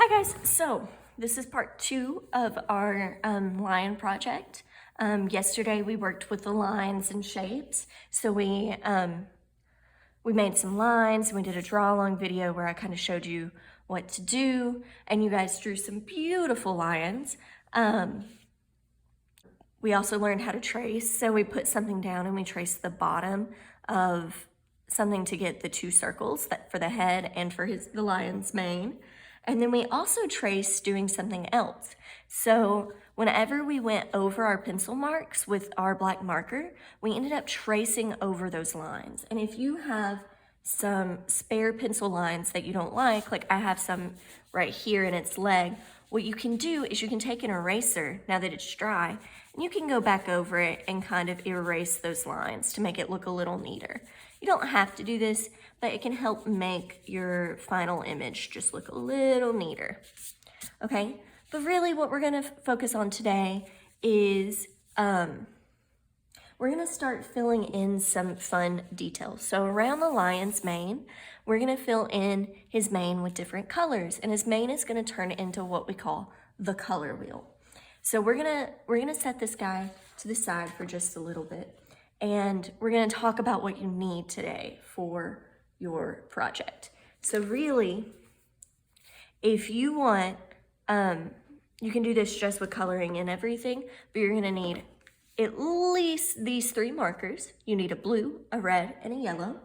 Hi guys, so this is part 2 of our lion project. Yesterday we worked with the lines and shapes, so we made some lines and we did a draw along video where I kind of showed you what to do, and you guys drew some beautiful lions. We also learned how to trace, so we put something down and we traced the bottom of something to get the 2 circles for the head and for the lion's mane. And then we also traced doing something else. So whenever we went over our pencil marks with our black marker, we ended up tracing over those lines. And if you have some spare pencil lines that you don't like I have some right here in its leg, what you can do is you can take an eraser, now that it's dry, and you can go back over it and kind of erase those lines to make it look a little neater. You don't have to do this, but it can help make your final image just look a little neater. Okay, but really what we're gonna focus on today is we're gonna start filling in some fun details. So around the lion's mane, we're gonna fill in his mane with different colors, and his mane is gonna turn into what we call the color wheel. So we're gonna set this guy to the side for just a little bit, and we're gonna talk about what you need today for your project. So really, if you want, you can do this just with coloring and everything, but you're gonna need at least these 3 markers. You need a blue, a red, and a yellow.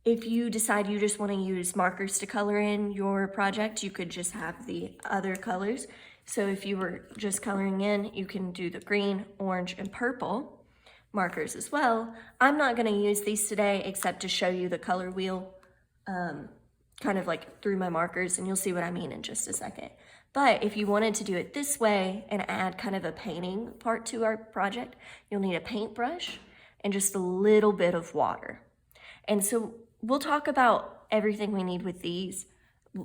If you decide you just want to use markers to color in your project, you could just have the other colors. So if you were just coloring in, you can do the green, orange, and purple markers as well. I'm not going to use these today except to show you the color wheel kind of like through my markers, and you'll see what I mean in just a second. But if you wanted to do it this way and add kind of a painting part to our project, you'll need a paintbrush and just a little bit of water. And so we'll talk about everything we need with these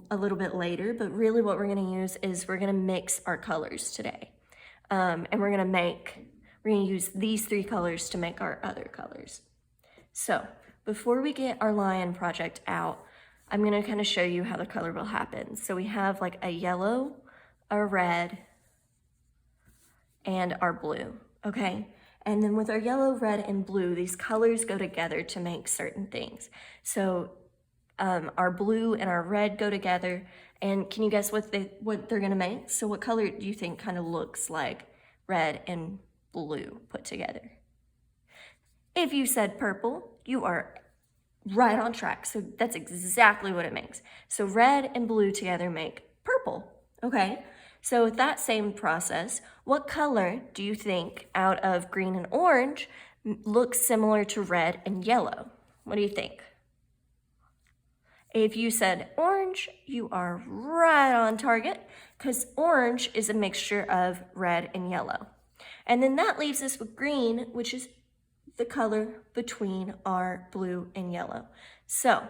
a little bit later, but really what we're gonna use is we're gonna mix our colors today. And we're gonna use these 3 colors to make our other colors. So before we get our lion project out, I'm gonna kind of show you how the color will happen. So we have like a yellow, a red, and our blue, okay? And then with our yellow, red, and blue, these colors go together to make certain things. So our blue and our red go together, and can you guess what they're gonna make? So what color do you think kind of looks like red and blue put together? If you said purple, you are right on track. So that's exactly what it makes. So red and blue together make purple, okay? So with that same process, what color do you think out of green and orange looks similar to red and yellow? What do you think? If you said orange, you are right on target, because orange is a mixture of red and yellow. And then that leaves us with green, which is the color between our blue and yellow. So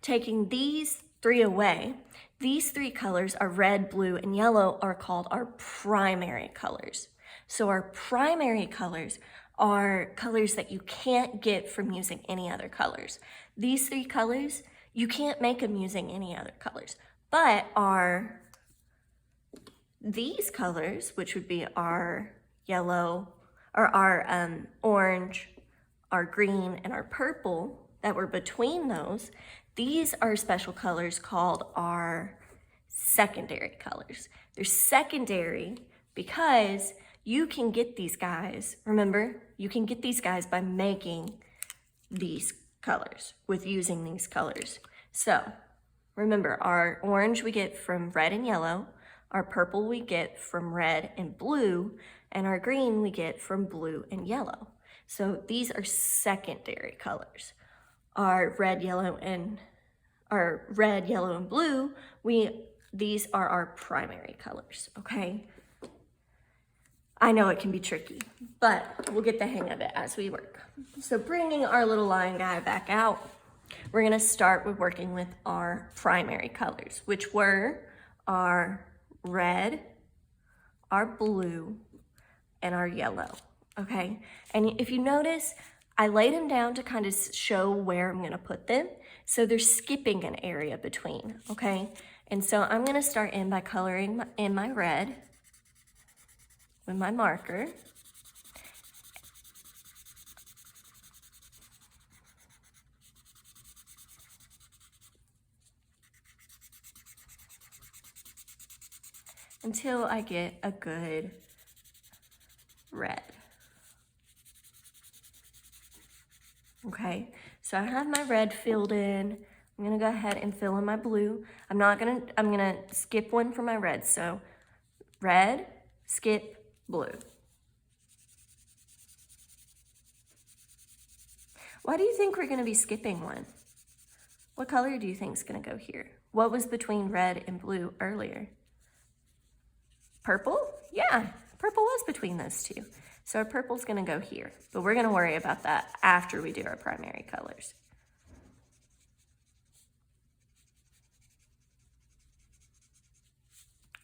taking these 3 away, these 3 colors, our red, blue, and yellow, are called our primary colors. So our primary colors are colors that you can't get from using any other colors. These 3 colors, you can't make them using any other colors, but these colors, which would be our yellow, or our orange, our green, and our purple that were between those, these are special colors called our secondary colors. They're secondary because you can get these guys, remember, you can get these guys by making these colors, with using these colors. So remember, our orange we get from red and yellow, our purple we get from red and blue, and our green we get from blue and yellow. So these are secondary colors. Our red, yellow, and blue, these are our primary colors, okay? I know it can be tricky, but we'll get the hang of it as we work. So bringing our little lion guy back out, we're gonna start with working with our primary colors, which were our red, our blue, and our yellow, okay? And if you notice, I laid them down to kind of show where I'm gonna put them. So they're skipping an area between, okay? And so I'm gonna start in by coloring in my red with my marker. Until I get a good red. Okay, so I have my red filled in. I'm gonna go ahead and fill in my blue. I'm gonna skip one for my red. So red, skip, blue. Why do you think we're gonna be skipping one? What color do you think is gonna go here? What was between red and blue earlier? Purple? Yeah, purple was between those two. So our purple's gonna go here, but we're gonna worry about that after we do our primary colors.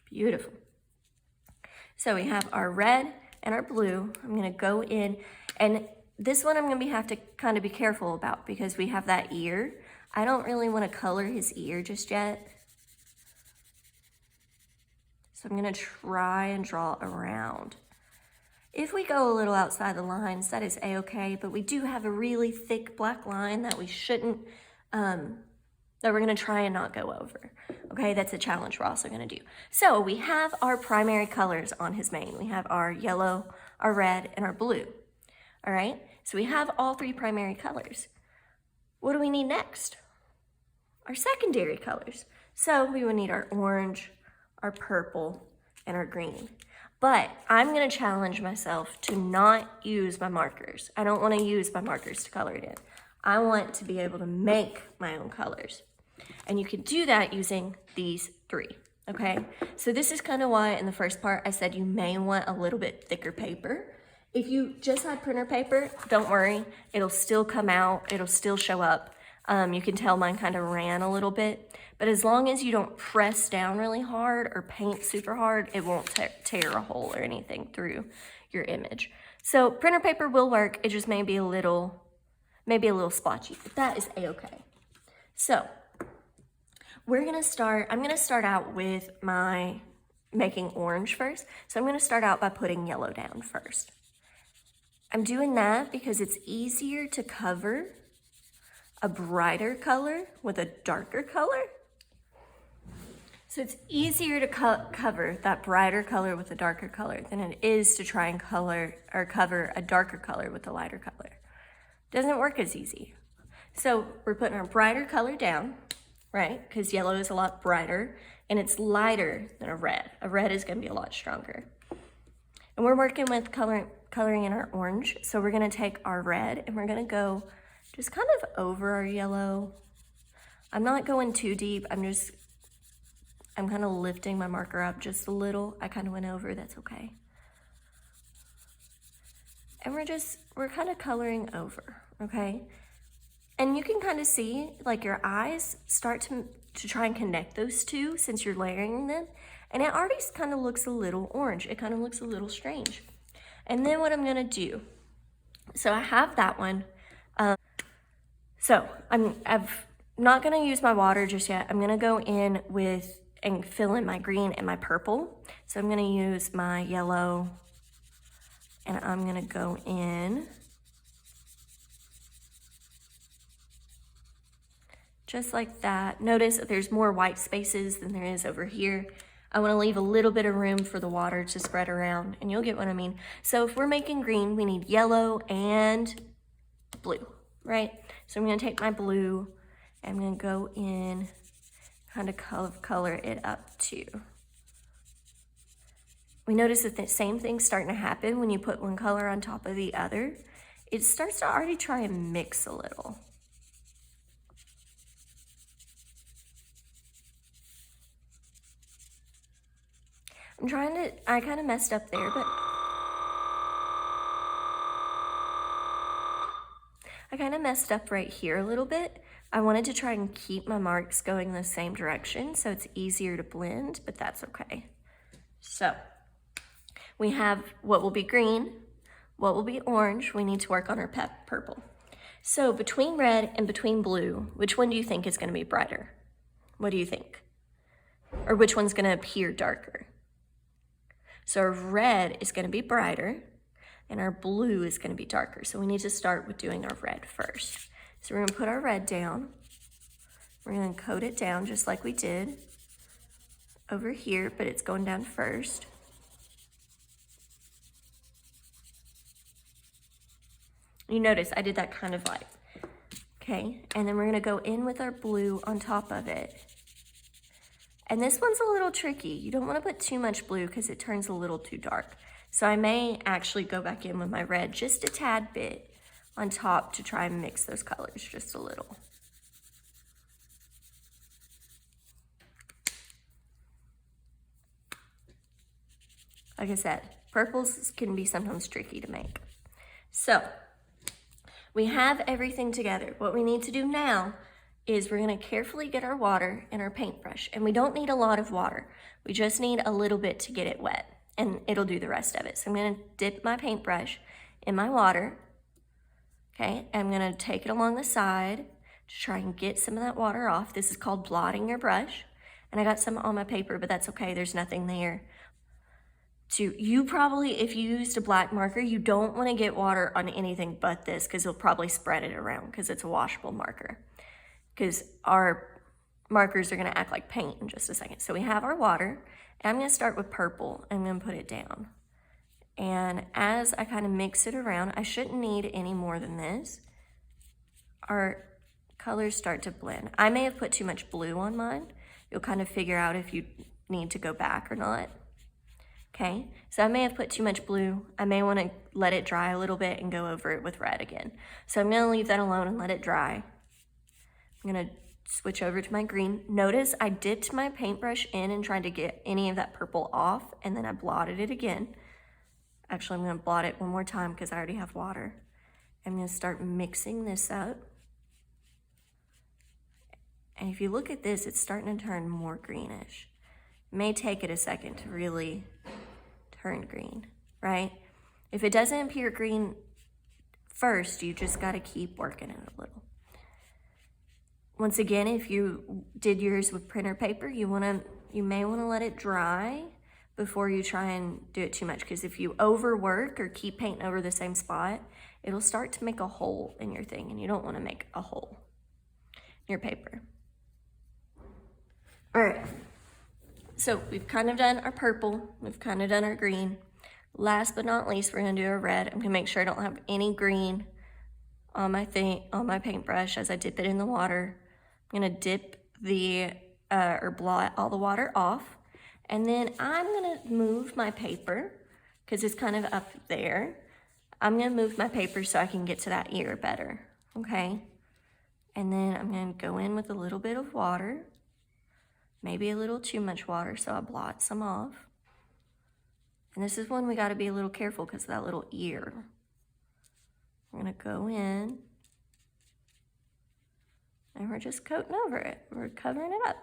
Beautiful. So we have our red and our blue. I'm gonna go in, and this one I'm gonna have to kind of be careful about because we have that ear. I don't really wanna color his ear just yet. So I'm gonna try and draw around. If we go a little outside the lines, that is a-okay, but we do have a really thick black line that we shouldn't, that we're gonna try and not go over. Okay, that's a challenge we're also gonna do. So we have our primary colors on his mane. We have our yellow, our red, and our blue. All right, so we have all three primary colors. What do we need next? Our secondary colors. So we would need our orange, our purple, and our green. But I'm gonna challenge myself to not use my markers. I don't wanna use my markers to color it in. I want to be able to make my own colors. And you can do that using these three, okay? So this is kind of why in the first part I said you may want a little bit thicker paper. If you just had printer paper, don't worry, it'll still come out, it'll still show up. You can tell mine kind of ran a little bit, but as long as you don't press down really hard or paint super hard, it won't tear a hole or anything through your image. So printer paper will work, it just may be a little splotchy, but that is a-okay. So I'm gonna start out with my making orange first. So I'm gonna start out by putting yellow down first. I'm doing that because it's easier to cover a brighter color with a darker color. So it's easier to cover that brighter color with a darker color than it is to try and cover a darker color with a lighter color. Doesn't work as easy. So we're putting our brighter color down, right? Because yellow is a lot brighter and it's lighter than a red. A red is gonna be a lot stronger. And we're working with coloring in our orange. So we're gonna take our red and we're gonna go just kind of over our yellow. I'm not going too deep. I'm kind of lifting my marker up just a little. I kind of went over, that's okay. And we're kind of coloring over, okay? And you can kind of see like your eyes start to try and connect those two since you're layering them. And it already kind of looks a little orange. It kind of looks a little strange. And then what I'm gonna do, so I have that one. So I'm not gonna use my water just yet. I'm gonna go in and fill in my green and my purple. So I'm gonna use my yellow and I'm gonna go in just like that. Notice that there's more white spaces than there is over here. I wanna leave a little bit of room for the water to spread around and you'll get what I mean. So if we're making green, we need yellow and blue, right? So I'm gonna take my blue and I'm gonna go in, kind of color it up too. We notice that the same thing's starting to happen when you put one color on top of the other. It starts to already try and mix a little. I kind of messed up there, but I kind of messed up right here a little bit. I wanted to try and keep my marks going the same direction so it's easier to blend, but that's okay. So we have what will be green, what will be orange. We need to work on our purple. So between red and between blue, which one do you think is going to be brighter? What do you think? Or which one's going to appear darker? So our red is going to be brighter and our blue is going to be darker. So we need to start with doing our red first. So we're going to put our red down. We're going to coat it down just like we did over here, but it's going down first. You notice I did that kind of light. Okay, and then we're going to go in with our blue on top of it. And this one's a little tricky. You don't want to put too much blue because it turns a little too dark. So I may actually go back in with my red just a tad bit on top to try and mix those colors just a little. Like I said, purples can be sometimes tricky to make. So we have everything together. What we need to do now is we're going to carefully get our water and our paintbrush. And we don't need a lot of water. We just need a little bit to get it wet. And it'll do the rest of it. So I'm going to dip my paintbrush in my water. Okay, I'm going to take it along the side to try and get some of that water off. This is called blotting your brush. And I got some on my paper, but that's okay. There's nothing there. You probably, if you used a black marker, you don't want to get water on anything but this because you'll probably spread it around because it's a washable marker. Because our markers are going to act like paint in just a second. So we have our water, and I'm going to start with purple. I'm going to put it down. And as I kind of mix it around, I shouldn't need any more than this. Our colors start to blend. I may have put too much blue on mine. You'll kind of figure out if you need to go back or not. Okay, so I may have put too much blue. I may want to let it dry a little bit and go over it with red again. So I'm going to leave that alone and let it dry. I'm going to switch over to my green. Notice I dipped my paintbrush in and tried to get any of that purple off, and then I blotted it again. Actually, I'm going to blot it one more time because I already have water. I'm going to start mixing this up. And if you look at this, it's starting to turn more greenish. It may take it a second to really turn green, right? If it doesn't appear green first, you just got to keep working it a little. Once again, if you did yours with printer paper, you may want to let it dry before you try and do it too much, because if you overwork or keep painting over the same spot, it'll start to make a hole in your thing, and you don't want to make a hole in your paper. All right. So we've kind of done our purple, we've kind of done our green. Last but not least, we're gonna do our red. I'm gonna make sure I don't have any green on my paintbrush as I dip it in the water. I'm gonna dip or blot all the water off. And then I'm gonna move my paper, because it's kind of up there. I'm gonna move my paper so I can get to that ear better, okay? And then I'm gonna go in with a little bit of water. Maybe a little too much water, so I blot some off. And this is when we got to be a little careful because of that little ear. We're going to go in, and we're just coating over it. We're covering it up.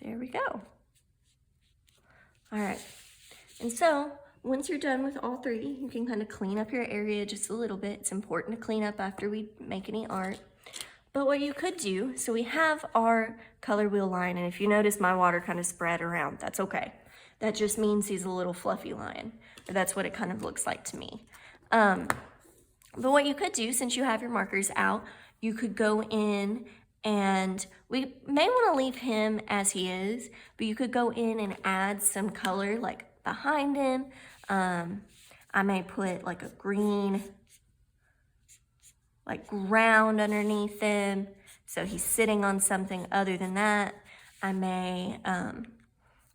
There we go. All right, and so once you're done with all three, you can kind of clean up your area just a little bit. It's important to clean up after we make any art. But what you could do, so we have our color wheel line, and if you notice my water kind of spread around, that's okay. That just means he's a little fluffy lion, or that's what it kind of looks like to me. But what you could do, since you have your markers out, you could go in, and we may want to leave him as he is, but you could go in and add some color like behind him. I may put like a green ground underneath him, so he's sitting on something other than that. I may,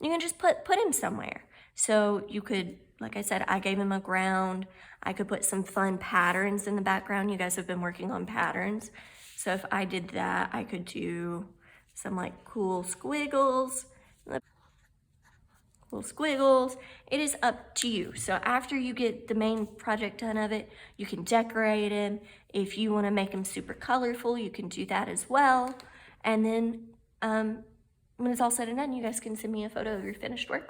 you can just put him somewhere. So you could, like I said, I gave him a ground. I could put some fun patterns in the background. You guys have been working on patterns. So if I did that, I could do some like cool squiggles. It is up to you. So after you get the main project done of it, you can decorate him. If you want to make him super colorful, you can do that as well. And then when it's all said and done, you guys can send me a photo of your finished work.